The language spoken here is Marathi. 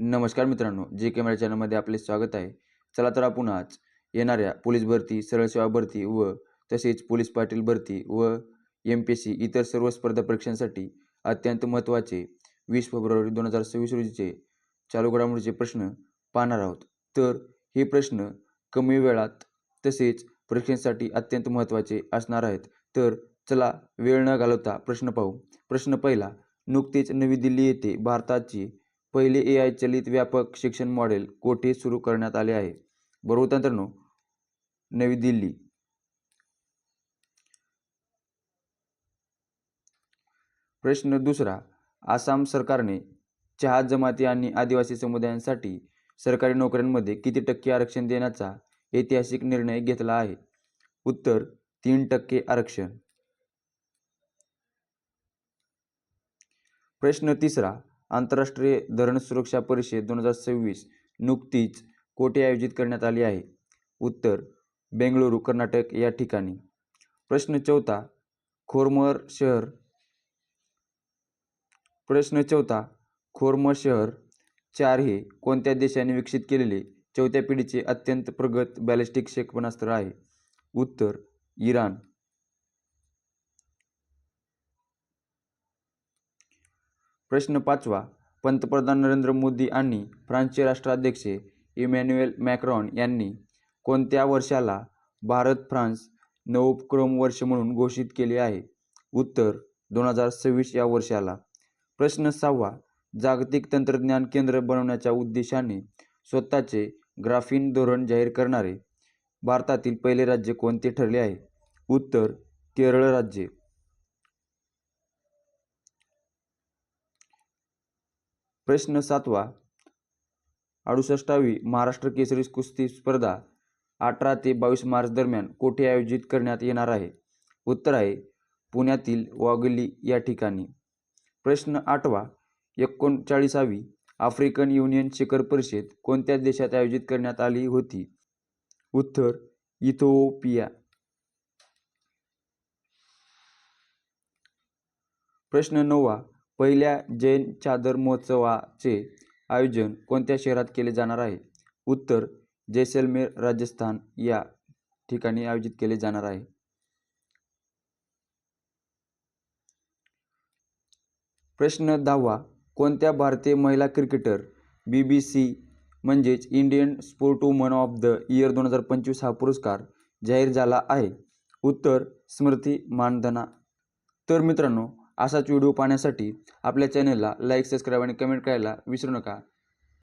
नमस्कार मित्रांनो, जे के मराठी चॅनलमध्ये आपले स्वागत आहे. चला तर आपण आज येणाऱ्या पोलीस भरती, सरळ सेवा भरती व तसेच पोलीस पाटील भरती व MPSC इतर सर्व स्पर्धा परीक्षांसाठी अत्यंत महत्त्वाचे 20 फेब्रुवारी 2026 रोजीचे चालू घडामोडीचे प्रश्न पाहणार आहोत. तर हे प्रश्न कमी वेळात तसेच परीक्षेसाठी अत्यंत महत्त्वाचे असणार आहेत. तर चला वेळ न घालवता प्रश्न पाहू. प्रश्न पहिला, नुकतेच नवी दिल्ली येथे भारताची पहिले AI चलित व्यापक शिक्षण मॉडेल कोठे सुरू करण्यात आले आहे? बरोबर मित्रांनो, नवी दिल्ली. प्रश्न दुसरा, आसाम सरकारने चहा जमाती आणि आदिवासी समुदायांसाठी सरकारी नोकऱ्यांमध्ये किती टक्के आरक्षण देण्याचा ऐतिहासिक निर्णय घेतला आहे? उत्तर 3% आरक्षण. प्रश्न तिसरा, आंतरराष्ट्रीय धरण सुरक्षा परिषद 2026 नुकतीच कोठे आयोजित करण्यात आली आहे? उत्तर बेंगळुरू, कर्नाटक या ठिकाणी. प्रश्न चौथा, खोरमर शहर 4 हे कोणत्या देशाने विकसित केलेले चौथ्या पिढीचे अत्यंत प्रगत बॅलिस्टिक क्षेपणास्त्र आहे? उत्तर इराण. प्रश्न पाचवा, पंतप्रधान नरेंद्र मोदी आणि फ्रान्सचे राष्ट्राध्यक्ष इमॅन्युएल मॅक्रॉन यांनी कोणत्या वर्षाला भारत-फ्रान्स नवोपक्रम वर्ष म्हणून घोषित केले आहे? उत्तर 2026 या वर्षाला. प्रश्न सहावा, जागतिक तंत्रज्ञान केंद्र बनवण्याच्या उद्देशाने स्वतःचे ग्राफीन धोरण जाहीर करणारे भारतातील पहिले राज्य कोणते ठरले आहे? उत्तर केरळ राज्य. प्रश्न सातवा, 68वी महाराष्ट्र केसरी कुस्ती स्पर्धा 18 ते 22 मार्च दरम्यान कोठे आयोजित करण्यात येणार आहे? उत्तर आहे पुण्यातील वाघोली या ठिकाणी. प्रश्न आठवा, 39वी आफ्रिकन युनियन शिखर परिषद कोणत्या देशात आयोजित करण्यात आली होती? उत्तर इथिओपिया. प्रश्न नववा, पहिल्या जैन चादर महोत्सवाचे आयोजन कोणत्या शहरात केले जाणार आहे? उत्तर जैसलमेर राजस्थान या ठिकाणी आयोजित केले जाणार आहे. प्रश्न 10वा, कोणत्या भारतीय महिला क्रिकेटर BBC म्हणजेच इंडियन स्पोर्टवुमन ऑफ द इयर 2025 हा पुरस्कार जाहीर झाला आहे? उत्तर स्मृती मानधना. तर मित्रांनो, असाच व्हिडिओ पाहण्यासाठी आपल्या चॅनलला लाईक, सबस्क्राईब आणि कमेंट करायला विसरू नका.